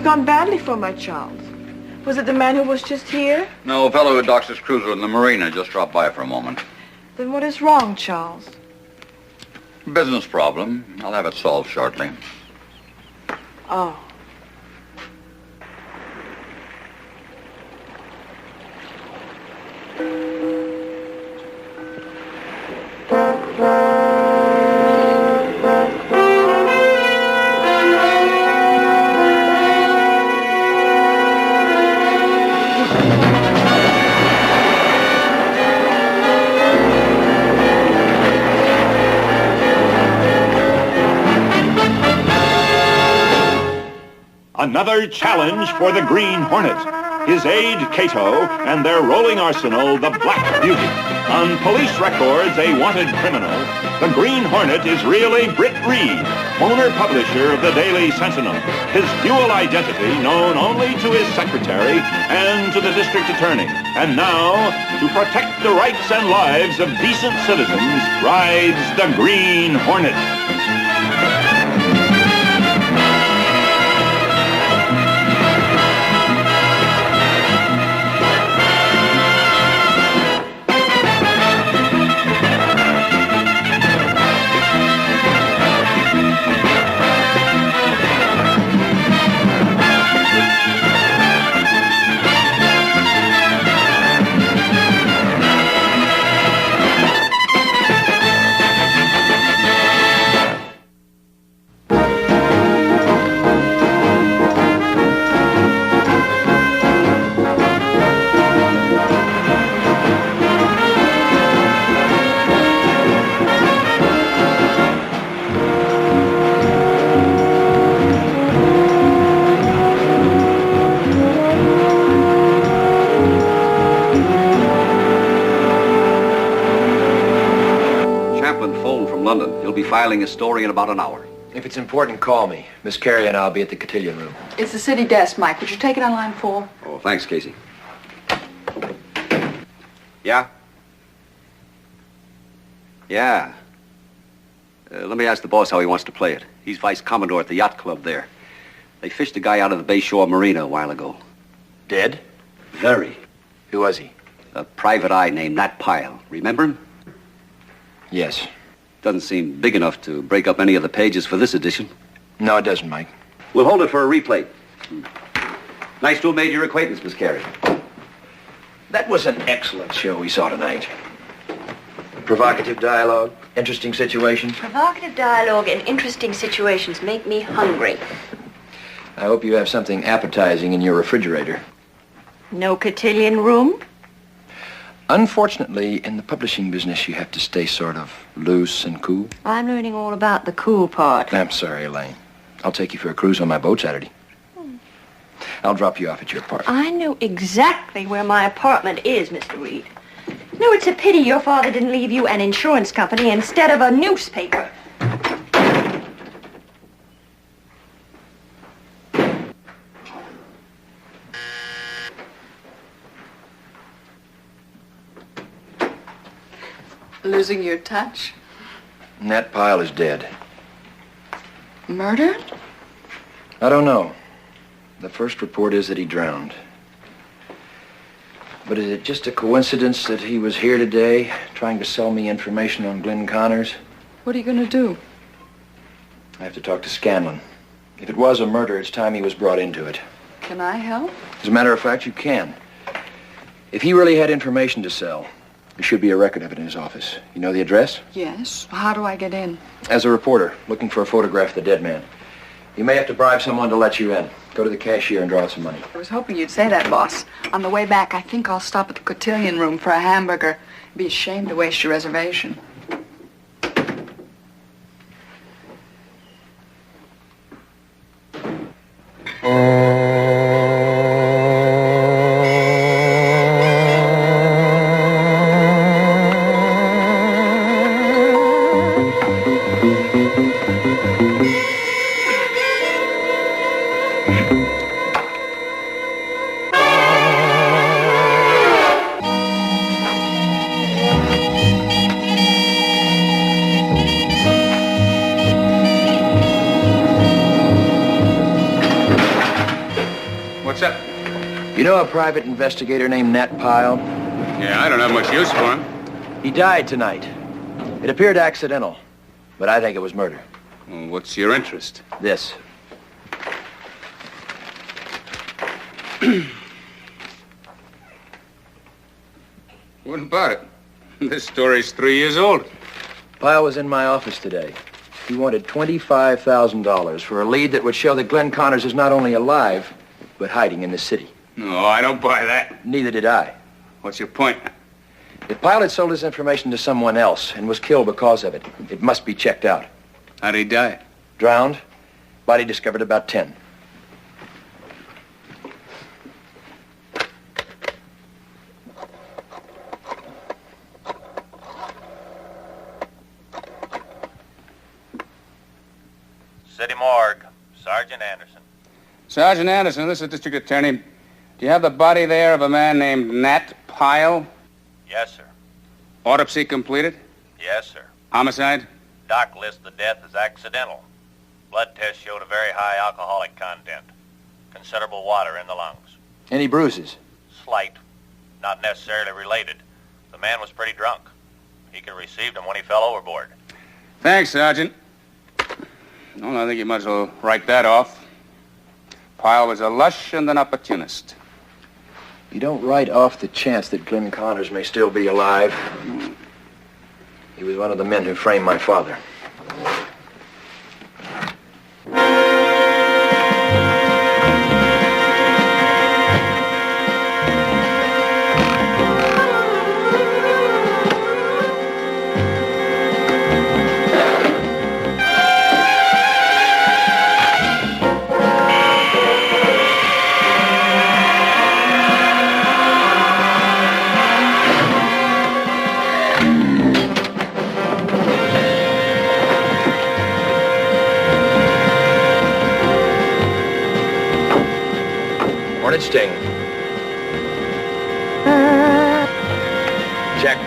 gone badly for my Charles. Was it the man who was just here? No, a fellow who docks his cruiser in the marina just dropped by for a moment. Then what is wrong, Charles? Business problem. I'll have it solved shortly. Oh. Another challenge for the Green Hornet. His aide, Cato, and their rolling arsenal, the Black Beauty. On police records, a wanted criminal, the Green Hornet is really Britt Reid, owner-publisher of the Daily Sentinel. His dual identity known only to his secretary and to the district attorney. And now, to protect the rights and lives of decent citizens, rides the Green Hornet. Filing a story in about an hour. If it's important, call me. Miss Carey and I'll be at the cotillion room. It's the city desk, Mike. Would you take it on line 4? Oh, thanks, Casey. Yeah? Yeah. Let me ask the boss how he wants to play it. He's vice commodore at the yacht club there. They fished a guy out of the Bayshore Marina a while ago. Dead? Very. Who was he? A private eye named Nat Pyle. Remember him? Yes. Doesn't seem big enough to break up any of the pages for this edition. No, it doesn't, Mike. We'll hold it for a replay. Nice to have made your acquaintance, Miss Carey. That was an excellent show we saw tonight. Provocative dialogue, interesting situations. Provocative dialogue and interesting situations make me hungry. I hope you have something appetizing in your refrigerator. No cotillion room? Unfortunately, in the publishing business, you have to stay sort of loose and cool. I'm learning all about the cool part. I'm sorry, Elaine. I'll take you for a cruise on my boat Saturday. I'll drop you off at your apartment. I know exactly where my apartment is, Mr. Reid. No, it's a pity your father didn't leave you an insurance company instead of a newspaper. Losing your touch? Nat Pyle is dead. Murdered? I don't know. The first report is that he drowned. But is it just a coincidence that he was here today trying to sell me information on Glen Connors? What are you going to do? I have to talk to Scanlon. If it was a murder, it's time he was brought into it. Can I help? As a matter of fact, you can. If he really had information to sell, there should be a record of it in his office. You know the address? Yes. How do I get in? As a reporter, looking for a photograph of the dead man. You may have to bribe someone to let you in. Go to the cashier and draw out some money. I was hoping you'd say that, boss. On the way back, I think I'll stop at the cotillion room for a hamburger. Be ashamed to waste your reservation. What's up? You know a private investigator named Nat Pyle? Yeah, I don't have much use for him. He died tonight. It appeared accidental, but I think it was murder. Well, what's your interest? This. What about it? This story's 3 years old. Pyle was in my office today. He wanted $25,000 for a lead that would show that Glen Connors is not only alive, but hiding in the city. No, I don't buy that. Neither did I. What's your point? If Pyle had sold his information to someone else and was killed because of it, it must be checked out. How'd he die? Drowned. Body discovered about 10. City Morgue. Sergeant Anderson. Sergeant Anderson, this is District Attorney. Do you have the body there of a man named Nat Pyle? Yes, sir. Autopsy completed? Yes, sir. Homicide? Doc lists the death as accidental. Blood test showed a very high alcoholic content. Considerable water in the lungs. Any bruises? Slight. Not necessarily related. The man was pretty drunk. He could have received them when he fell overboard. Thanks, Sergeant. Well, I think you might as well write that off. Pyle was a lush and an opportunist. You don't write off the chance that Glen Connors may still be alive. He was one of the men who framed my father. Hornet sting. Check.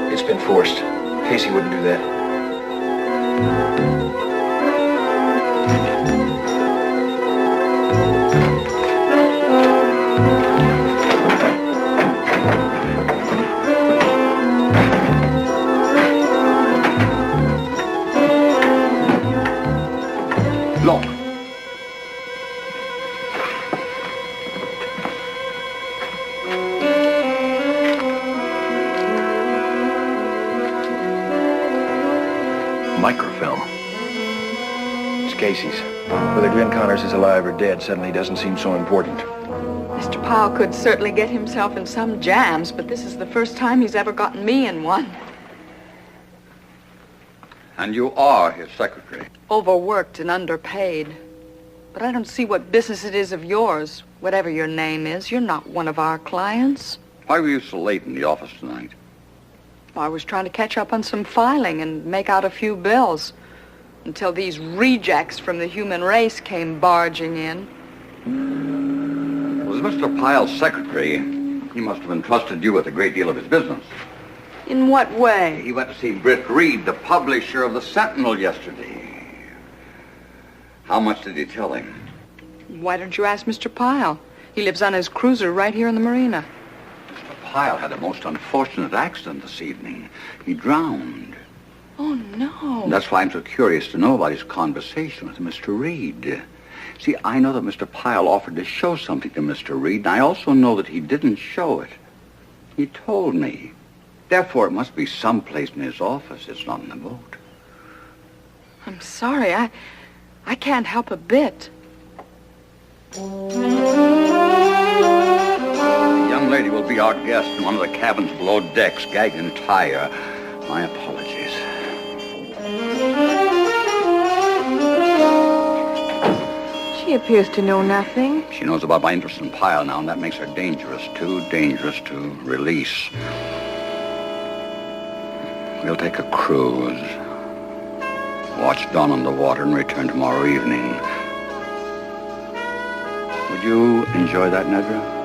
It's been forced. Casey wouldn't do that. Look. Microfilm. It's Casey's. Whether Glen Connors is alive or dead suddenly doesn't seem so important. Mr. Pyle could certainly get himself in some jams, but this is the first time he's ever gotten me in one. And you are his secretary. Overworked and underpaid. But I don't see what business it is of yours. Whatever your name is, you're not one of our clients. Why were you so late in the office tonight? I was trying to catch up on some filing and make out a few bills until these rejects from the human race came barging in. Was Mr. Pyle's secretary? He must have entrusted you with a great deal of his business. In what way? He went to see Britt, Reid, the publisher of the Sentinel, yesterday. How much did he tell him? Why don't you ask Mr. Pyle? He lives on his cruiser right here in the marina. Mr. Pyle had a most unfortunate accident this evening. He drowned. Oh, no. And that's why I'm so curious to know about his conversation with Mr. Reid. See, I know that Mr. Pyle offered to show something to Mr. Reid, and I also know that he didn't show it. He told me. Therefore, it must be someplace in his office. It's not in the boat. I'm sorry. I can't help a bit. The young lady will be our guest in one of the cabins below decks, gagged entire. My apologies. She appears to know nothing. She knows about my interest in Pyle now, and that makes her dangerous to release. We'll take a cruise. Watch dawn on the water and return tomorrow evening. Would you enjoy that, Nedra?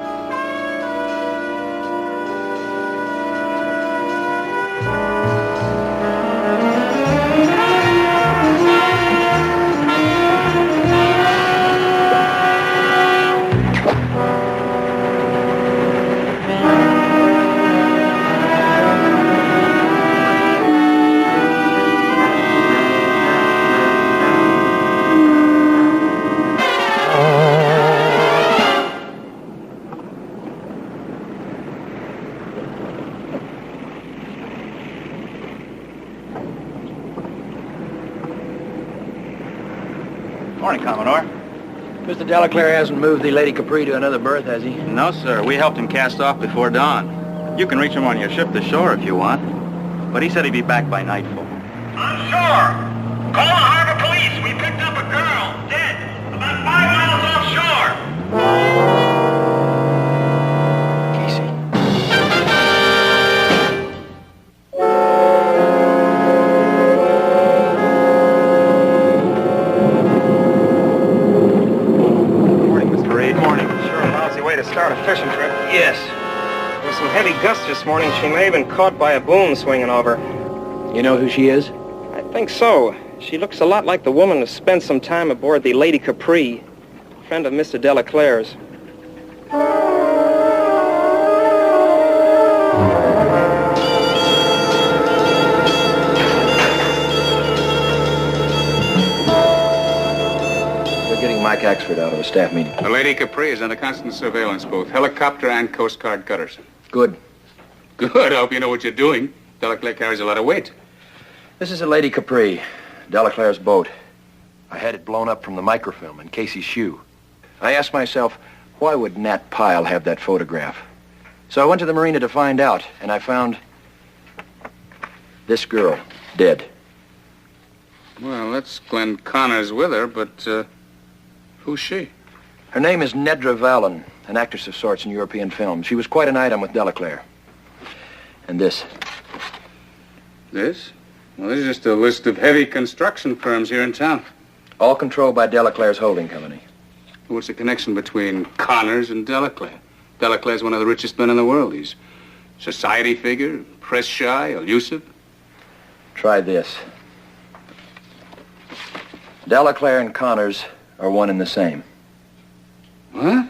Morning, Commodore. Mr. Delaclaire hasn't moved the Lady Capri to another berth, has he? No, sir. We helped him cast off before dawn. You can reach him on your ship to shore if you want. But he said he'd be back by nightfall. On shore! Call the harbor police! We picked up a girl, dead, about 5 miles offshore! Start a fishing trip? Yes. There was some heavy gusts this morning. She may have been caught by a boom swinging over. You know who she is? I think so. She looks a lot like the woman who spent some time aboard the Lady Capri, a friend of Mr. Delaclaire's. Mike Axford out of a staff meeting. The Lady Capri is under constant surveillance, both helicopter and Coast Guard cutters. Good. Good. I hope you know what you're doing. Delaclaire carries a lot of weight. This is a Lady Capri, Delaclaire's boat. I had it blown up from the microfilm in Casey's shoe. I asked myself, why would Nat Pyle have that photograph? So I went to the marina to find out, and I found this girl, dead. Well, that's Glen Connors with her, but, who's she? Her name is Nedra Vallon, an actress of sorts in European films. She was quite an item with Delaclaire. And this. This? Well, this is just a list of heavy construction firms here in town. All controlled by Delaclaire's holding company. What's the connection between Connors and Delaclaire? Delaclaire's one of the richest men in the world. He's a society figure, press-shy, elusive. Try this. Delaclaire and Connors are one and the same. What?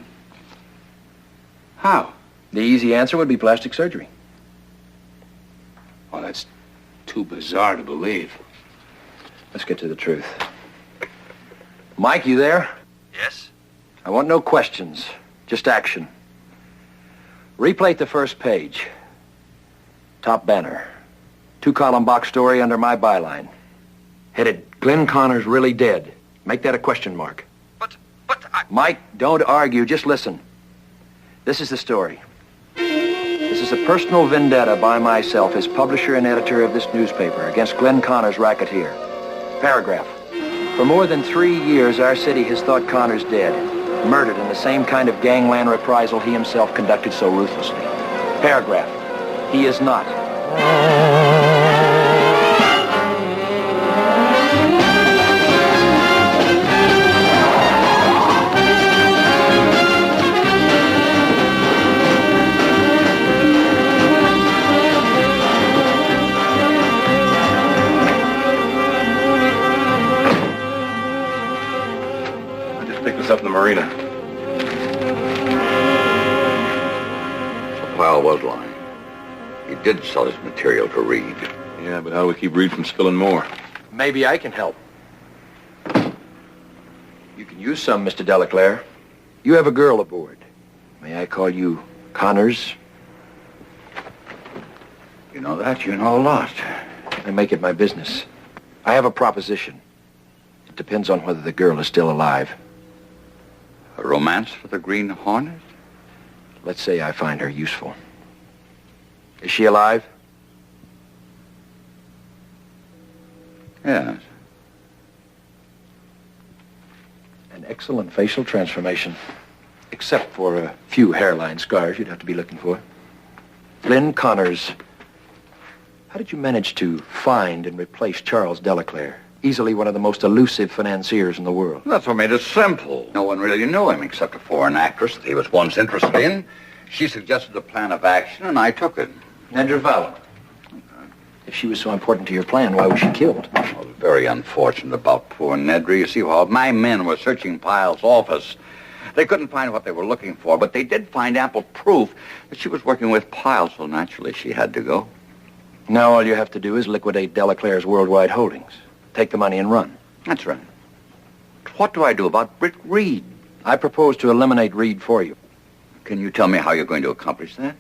How? The easy answer would be plastic surgery. Well, that's too bizarre to believe. Let's get to the truth. Mike, you there? Yes? I want no questions, just action. Replate the first page. Top banner. 2-column box story under my byline. Headed, Glen Connors really dead. Make that a question mark. But Mike, don't argue, just listen. This is the story. This is a personal vendetta by myself as publisher and editor of this newspaper against Glen Connors, racketeer. Paragraph. For more than 3 years, our city has thought Connors dead, murdered in the same kind of gangland reprisal he himself conducted so ruthlessly. Paragraph. He is not. Up in the marina. So Pyle was lying. He did sell his material to Reid. Yeah, but how do we keep Reid from spilling more? Maybe I can help. You can use some, Mr. Delaclaire. You have a girl aboard. May I call you Connors? You know that? You know a lot. I make it my business. I have a proposition. It depends on whether the girl is still alive. A romance for the Green Hornet? Let's say I find her useful. Is she alive? Yes. An excellent facial transformation. Except for a few hairline scars you'd have to be looking for. Glen Connors. How did you manage to find and replace Charles Delaclaire? Easily one of the most elusive financiers in the world. That's what made it simple. No one really knew him except a foreign actress that he was once interested in. She suggested a plan of action, and I took it. Nedra Vallon. If she was so important to your plan, why was she killed? Well, very unfortunate about poor Nedra. You see, while my men were searching Pyle's office, they couldn't find what they were looking for, but they did find ample proof that she was working with Pyle, so naturally she had to go. Now all you have to do is liquidate Delaclaire's worldwide holdings. Take the money and run. That's right. What do I do about Britt Reid? I propose to eliminate Reid for you. Can you tell me how you're going to accomplish that?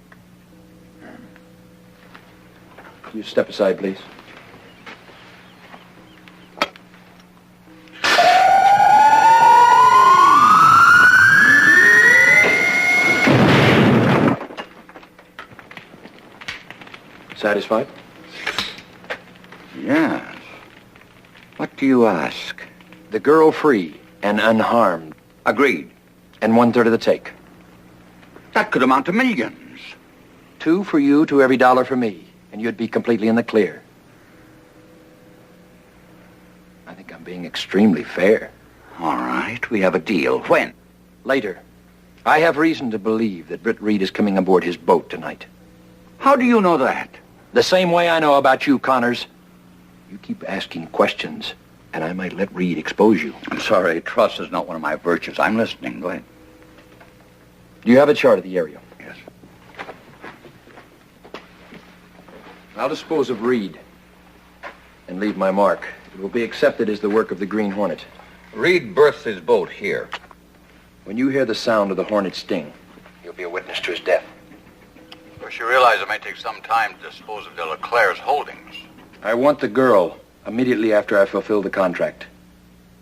You step aside, please. Satisfied? Yes. What do you ask? The girl free and unharmed. Agreed. And 1/3 of the take. That could amount to millions. 2 for you to every dollar for me, and you'd be completely in the clear. I think I'm being extremely fair. All right, we have a deal. When? Later. I have reason to believe that Britt Reid is coming aboard his boat tonight. How do you know that? The same way I know about you, Connors. You keep asking questions, and I might let Reid expose you. I'm sorry, trust is not one of my virtues. I'm listening. Go ahead. Do you have a chart of the area? Yes. I'll dispose of Reid and leave my mark. It will be accepted as the work of the Green Hornet. Reid berths his boat here. When you hear the sound of the Hornet sting, you'll be a witness to his death. Of course, you realize it may take some time to dispose of Delaclaire's holdings. I want the girl immediately after I fulfill the contract.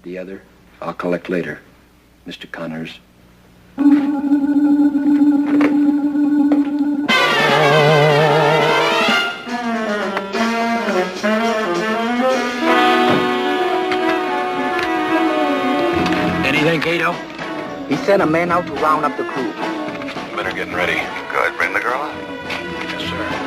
The other, I'll collect later. Mr. Connors. Anything, Cato? He sent a man out to round up the crew. Better getting ready. Good. Bring the girl up. Yes, sir.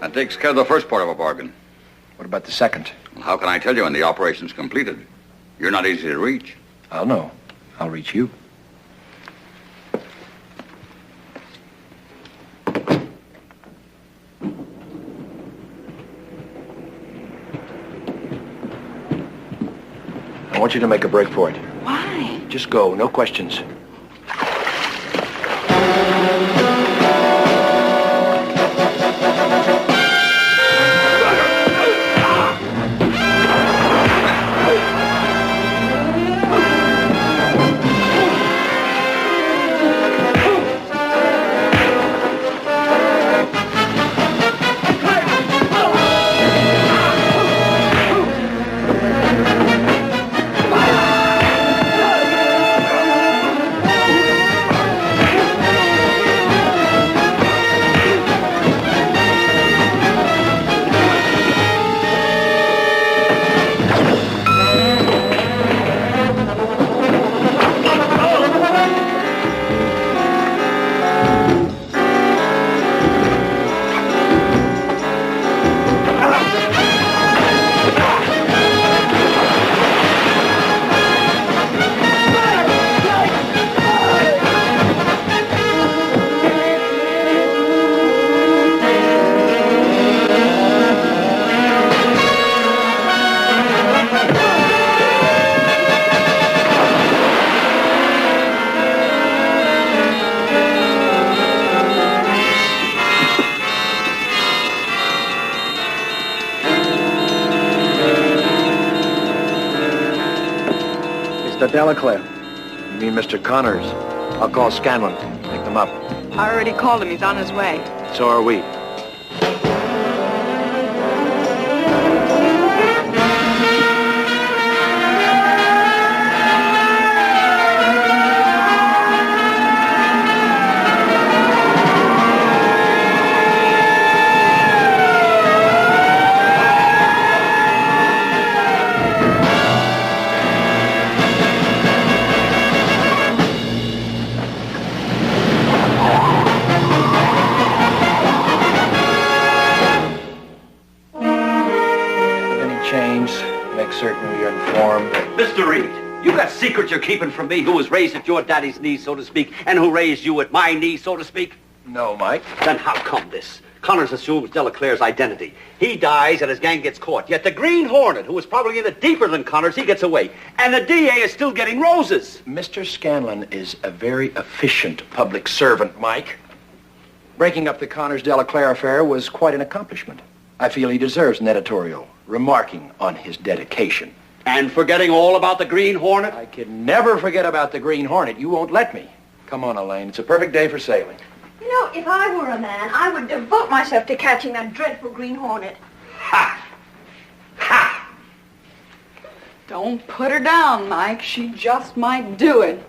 That takes care of the first part of a bargain. What about the second? Well, how can I tell you when the operation's completed? You're not easy to reach. I'll know. I'll reach you. I want you to make a break for it. Why? Just go, no questions. Mr. Delaclare. You mean Mr. Connors? I'll call Scanlon. Pick them up. I already called him. He's on his way. So are we. Certain we are informed that... Mr. Reid, you got secrets you're keeping from me, who was raised at your daddy's knee, so to speak, and who raised you at my knee, so to speak? No, Mike. Then how come this? Connors assumes Delaclare's identity. He dies and his gang gets caught. Yet the Green Hornet, who was probably in it deeper than Connors, he gets away. And the DA is still getting roses. Mr. Scanlon is a very efficient public servant, Mike. Breaking up the Connors-Delaclare affair was quite an accomplishment. I feel he deserves an editorial remarking on his dedication. And forgetting all about the Green Hornet? I can never forget about the Green Hornet. You won't let me. Come on, Elaine. It's a perfect day for sailing. You know, if I were a man, I would devote myself to catching that dreadful Green Hornet. Ha! Ha! Don't put her down, Mike. She just might do it.